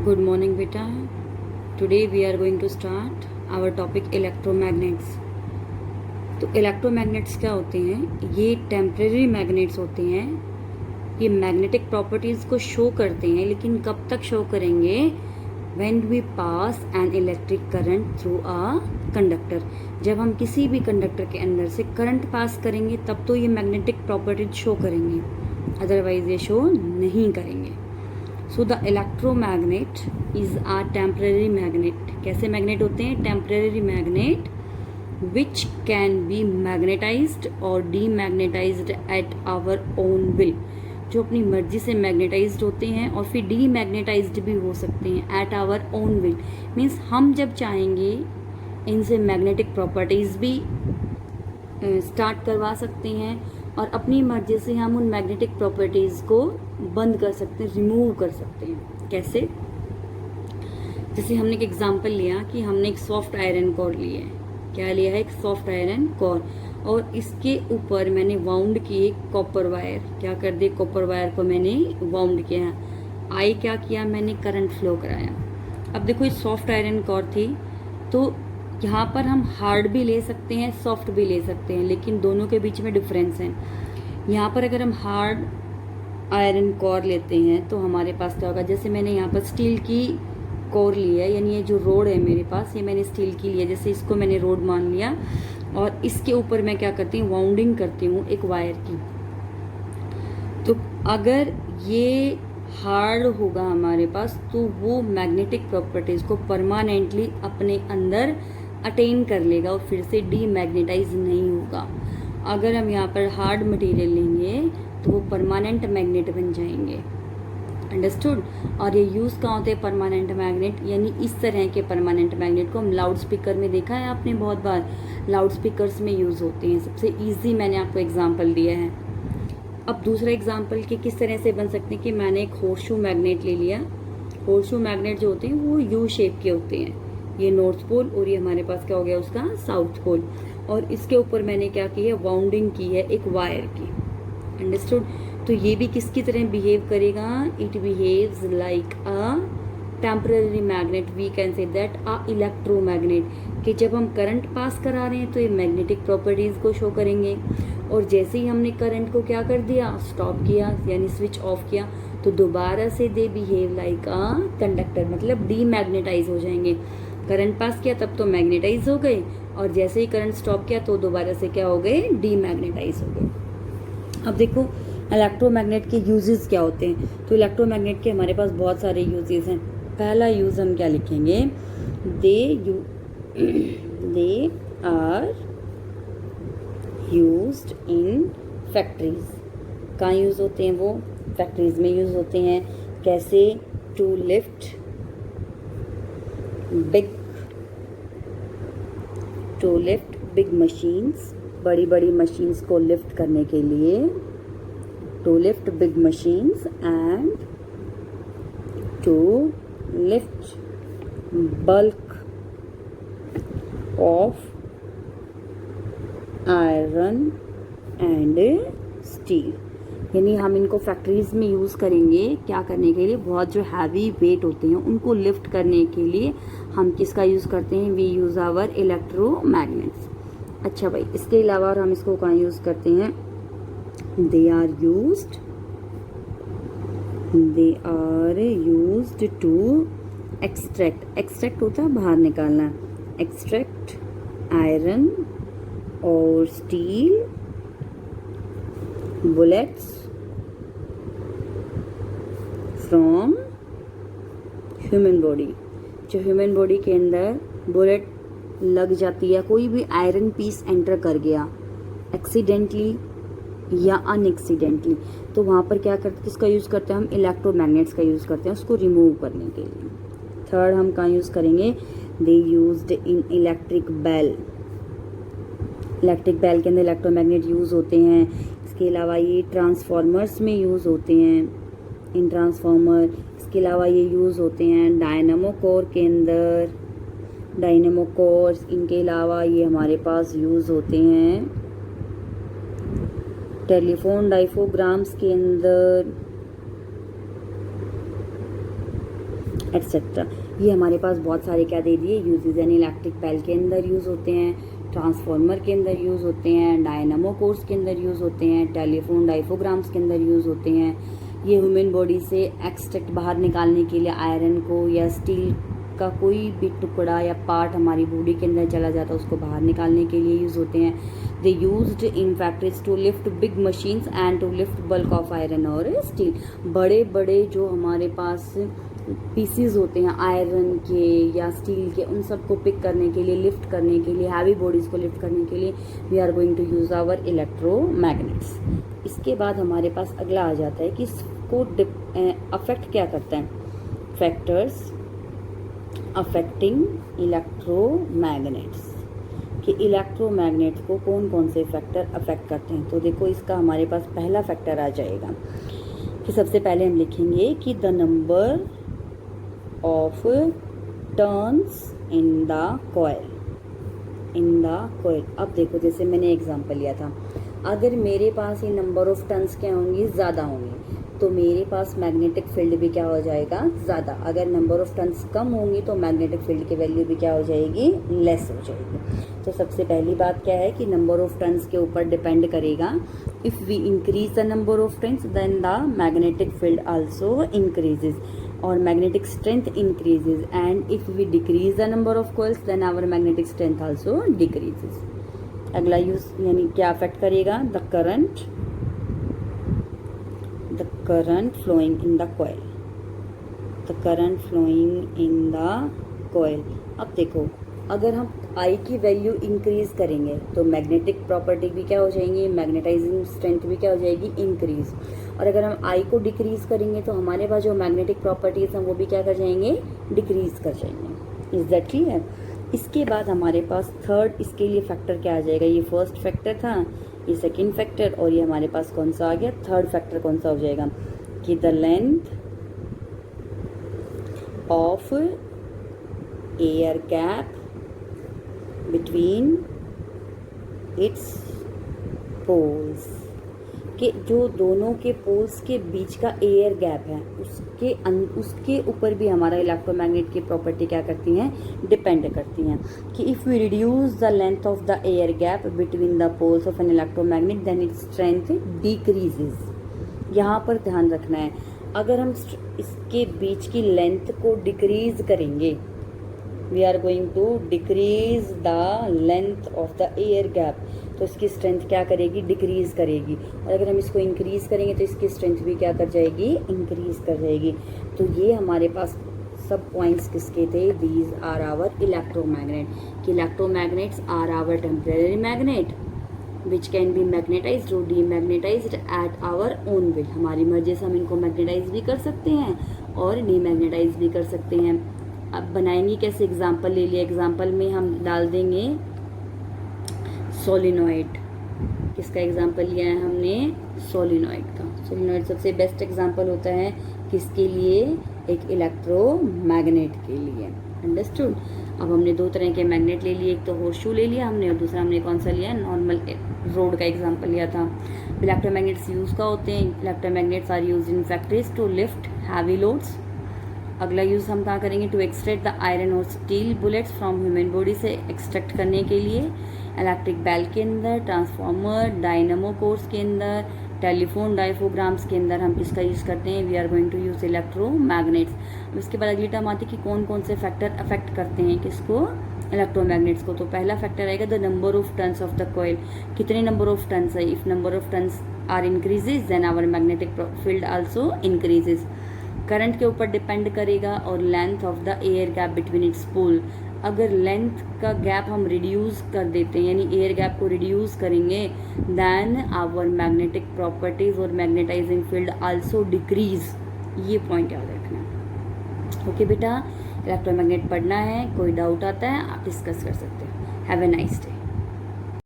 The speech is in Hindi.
Good morning, beta. Today we are going to start our topic electromagnets. तो इलेक्ट्रोमैग्नेट्स क्या होते हैं? ये टेम्परेरी मैग्नेट्स होते हैं। ये मैग्नेटिक प्रॉपर्टीज़ को शो करते हैं, लेकिन कब तक शो करेंगे? When we pass an electric current through a conductor. जब हम किसी भी कंडक्टर के अंदर से करंट पास करेंगे तब तो ये मैग्नेटिक प्रॉपर्टीज शो करेंगे, अदरवाइज ये शो नहीं करेंगे। So the electromagnet is a temporary magnet. कैसे मैग्नेट होते हैं? Temporary magnet which can be magnetised और demagnetised at our own will. जो अपनी मर्जी से मैग्नेटाइज्ड होते हैं और फिर डीमैग्नेटाइज्ड भी हो सकते हैं at our own will. Means हम जब चाहेंगे इनसे मैग्नेटिक प्रॉपर्टीज भी स्टार्ट करवा सकते हैं और अपनी मर्जी से हम उन मैग्नेटिक प्रॉपर्टीज को बंद कर सकते हैं, रिमूव कर सकते हैं। कैसे? जैसे हमने एक एग्जांपल लिया कि हमने एक सॉफ्ट आयरन कोर लिया है। क्या लिया है? एक सॉफ्ट आयरन कोर, और इसके ऊपर मैंने वाउंड की एक कॉपर वायर। क्या कर दिया? कॉपर वायर को मैंने वाउंड किया। आई क्या किया? मैंने करंट फ्लो कराया। अब देखो ये सॉफ्ट आयरन कोर थी, तो यहाँ पर हम हार्ड भी ले सकते हैं, सॉफ्ट भी ले सकते हैं, लेकिन दोनों के बीच में डिफरेंस है। यहाँ पर अगर हम हार्ड आयरन कोर लेते हैं तो हमारे पास क्या होगा? जैसे मैंने यहाँ पर स्टील की कोर ली है, यानी ये जो रोड है मेरे पास, ये मैंने स्टील की ली है। जैसे इसको मैंने रोड मान लिया और इसके ऊपर मैं क्या करती हूँ? वाउंडिंग करती हूँ एक वायर की। तो अगर ये हार्ड होगा हमारे पास तो वो मैग्नेटिक प्रॉपर्टीज को परमानेंटली अपने अंदर अटेन कर लेगा और फिर से डीमैग्नेटाइज नहीं होगा। अगर हम यहाँ पर हार्ड मटेरियल लेंगे तो वो परमानेंट मैग्नेट बन जाएंगे। अंडरस्टूड? और ये यूज़ कहाँ होते हैं परमानेंट मैग्नेट? यानी इस तरह के परमानेंट मैग्नेट को हम लाउड स्पीकर में देखा है आपने बहुत बार, लाउड स्पीकर्स में यूज़ होते हैं। सबसे ईजी मैंने आपको एग्जाम्पल दिया है। अब दूसरा एग्जाम्पल कि किस तरह से बन सकते हैं कि मैंने एक हॉर्सशू मैग्नेट ले लिया। हॉर्सशू मैग्नेट जो होते हैं वो यू शेप के होते हैं। ये नॉर्थ पोल और ये हमारे पास क्या हो गया उसका साउथ पोल, और इसके ऊपर मैंने क्या की है? वाउंडिंग की है एक वायर की। अंडरस्टूड? तो ये भी किसकी तरह बिहेव करेगा? It behaves like a temporary magnet. We can say that a electromagnet, कि जब हम करंट पास करा रहे हैं तो ये मैग्नेटिक प्रॉपर्टीज को शो करेंगे, और जैसे ही हमने करंट को क्या कर दिया? स्टॉप किया, यानी स्विच ऑफ किया, तो दोबारा से they behave like a conductor, मतलब डीमैग्नेटाइज हो जाएंगे। करंट पास किया तब तो मैग्नेटाइज हो गए, और जैसे ही करंट स्टॉप किया तो दोबारा से क्या हो गए? डीमैग्नेटाइज हो गए। अब देखो इलेक्ट्रोमैग्नेट के यूजेस क्या होते हैं। तो इलेक्ट्रोमैग्नेट के हमारे पास बहुत सारे यूजेस हैं। पहला यूज हम क्या लिखेंगे? They are used in factories. कहाँ यूज होते हैं वो? फैक्ट्रीज में यूज होते हैं। कैसे? टू लिफ्ट बिग मशीन्स, बड़ी बड़ी मशीन्स को लिफ्ट करने के लिए। To lift big machines and to lift bulk of iron and steel. यानी हम इनको फैक्ट्रीज में यूज़ करेंगे क्या करने के लिए? बहुत जो हैवी वेट होते हैं उनको लिफ्ट करने के लिए हम किसका यूज़ करते हैं? We use our electromagnets. अच्छा भाई, इसके अलावा और हम इसको कहाँ यूज़ करते हैं? They are used to extract. Extract होता है बाहर निकालना। एक्सट्रैक्ट आयरन और steel bullets from human body. जो ह्यूमन बॉडी के अंदर बुलेट लग जाती है, कोई भी आयरन पीस एंटर कर गया एक्सीडेंटली या अनएक्सीडेंटली, तो वहाँ पर क्या करते? किसका यूज़ करते हैं हम? इलेक्ट्रोमैग्नेट्स का यूज़ करते हैं उसको रिमूव करने के लिए। थर्ड हम कहाँ यूज़ करेंगे? They used in electric bell. Electric bell के अंदर इलेक्ट्रोमैग्नेट यूज़ होते हैं। इसके अलावा ये ट्रांसफार्मर्स में यूज़ होते हैं, इन ट्रांसफार्मर। इसके अलावा ये यूज़ होते हैं डायनामो कोर के अंदर। डायनामो कोर्स, इनके अलावा ये हमारे पास यूज़ होते हैं टेलीफोन डाइफोग्राम्स के अंदर। एटसेट्रा। ये हमारे पास बहुत सारे क्या दे दिए यूजेज, यानी इलेक्ट्रिक बेल के अंदर यूज़ होते हैं, ट्रांसफार्मर के अंदर यूज़ होते हैं, डायनामो कोर्स के अंदर यूज़ होते हैं, टेलीफोन डाइफोग्राम्स के अंदर यूज़ होते हैं। ये ह्यूमन बॉडी से एक्सट्रैक्ट बाहर निकालने के लिए आयरन को या स्टील का कोई भी टुकड़ा या पार्ट हमारी बॉडी के अंदर चला जाता है उसको बाहर निकालने के लिए यूज़ होते हैं। They used in factories to lift big machines and to lift bulk of iron और स्टील। बड़े बड़े जो हमारे पास पीसीज होते हैं आयरन के या स्टील के, उन सबको पिक करने के लिए, लिफ्ट करने के लिए, हैवी बॉडीज को लिफ्ट करने के लिए we are going to use our electromagnets. इसके बाद हमारे पास अगला आ जाता है कि इसको अफेक्ट क्या करता है, फैक्टर्स अफेक्टिंग इलेक्ट्रोमैग्नेट्स, कि इलेक्ट्रोमैग्नेट्स को कौन कौन से फैक्टर अफेक्ट करते हैं। तो देखो इसका हमारे पास पहला फैक्टर आ जाएगा कि सबसे पहले हम लिखेंगे कि the number of turns in the coil, in the coil. अब देखो जैसे मैंने एग्जांपल लिया था, अगर मेरे पास ये नंबर ऑफ टर्न्स क्या होंगी, ज़्यादा होंगी, तो मेरे पास मैग्नेटिक फील्ड भी क्या हो जाएगा, ज़्यादा। अगर नंबर ऑफ टर्न्स कम होंगी तो मैग्नेटिक फील्ड की वैल्यू भी क्या हो जाएगी, लेस हो जाएगी। तो सबसे पहली बात क्या है कि नंबर ऑफ टर्न्स के ऊपर डिपेंड करेगा। If we increase the number of turns then the magnetic field also increases और magnetic strength increases, and if we decrease the number of coils then our magnetic strength also decreases. अगला यूज यानी क्या अफेक्ट करेगा, the current flowing in the coil, the current flowing in the coil। अब देखो अगर हम I की वैल्यू इंक्रीज करेंगे तो मैग्नेटिक प्रॉपर्टी भी क्या हो जाएंगी, मैग्नेटाइजिंग स्ट्रेंथ भी क्या हो जाएगी, इंक्रीज। और अगर हम I को डिक्रीज करेंगे तो हमारे पास जो मैग्नेटिक प्रॉपर्टीज हैं वो भी क्या कर जाएंगे, डिक्रीज कर जाएंगे। Is that clear. इसके बाद हमारे पास थर्ड इसके लिए फैक्टर क्या आ जाएगा, ये फर्स्ट फैक्टर था, ये सेकंड फैक्टर, और ये हमारे पास कौन सा आ गया, थर्ड फैक्टर कौन सा हो जाएगा कि the length of air gap between its poles, कि जो दोनों के पोल्स के बीच का एयर गैप है उसके ऊपर भी हमारा इलेक्ट्रोमैग्नेट की प्रॉपर्टी क्या करती हैं, डिपेंड करती हैं। कि if we reduce the length of the air gap between the poles of an electromagnet then its strength decreases. यहाँ पर ध्यान रखना है, अगर हम इसके बीच की लेंथ को डिक्रीज करेंगे, we are going to decrease the length of the air gap, तो इसकी स्ट्रेंथ क्या करेगी, डिक्रीज करेगी। और अगर हम इसको इंक्रीज करेंगे तो इसकी स्ट्रेंथ भी क्या कर जाएगी, इंक्रीज कर जाएगी। तो ये हमारे पास सब पॉइंट्स किसके थे, दीज आर आवर इलेक्ट्रोमैग्नेट, कि electromagnets are our temporary magnet which can be magnetised और demagnetised at our own will. हमारी मर्जी से हम इनको मैग्नेटाइज भी कर सकते हैं और डीमैग्नेटाइज भी कर सकते हैं। अब बनाएंगे कैसे, एग्जाम्पल ले लिया, एग्जाम्पल में हम डाल देंगे सोलिनॉइड। किसका एग्जाम्पल लिया है हमने, सोलिनॉइड का। सोलिनॉइड सबसे बेस्ट एग्जाम्पल होता है किसके लिए, एक इलेक्ट्रोमैग्नेट के लिए। अंडरस्टूड। अब हमने दो तरह के मैग्नेट ले लिए, एक तो होर्सशू ले लिया हमने और दूसरा हमने कौन सा लिया, नॉर्मल रोड का एग्जाम्पल लिया था। इलेक्ट्रोमैग्नेट्स यूज का होते हैं, electromagnets are use in factories to lift heavy loads. अगला यूज़ हम कहाँ करेंगे, टू एक्सट्रैक्ट द आयरन और steel bullets from human body, से एक्सट्रैक्ट करने के लिए। इलेक्ट्रिक बेल के अंदर, ट्रांसफार्मर, डायनामो कोर्स के अंदर, टेलीफोन डाइफोग्राम्स के अंदर हम किसका यूज़ करते हैं, we are going to use electromagnets. इसके बाद अगली टर्म आती है कि कौन कौन से फैक्टर अफेक्ट करते हैं किसको, इलेक्ट्रोमैग्नेट्स को। तो पहला फैक्टर आएगा the number of turns of the coil, कितने नंबर ऑफ टर्न्स है। If number of turns are increases then our magnetic field also increases. Current के ऊपर डिपेंड करेगा, और length of the air gap between its pole. अगर लेंथ का गैप हम रिड्यूस कर देते हैं, यानी एयर गैप को रिड्यूस करेंगे, देन आवर मैग्नेटिक प्रॉपर्टीज और मैग्नेटाइजिंग फील्ड आल्सो डिक्रीज। ये पॉइंट याद रखना है। ओके बेटा, इलेक्ट्रोमैग्नेट पढ़ना है, कोई डाउट आता है आप डिस्कस कर सकते हैं। Have a nice day.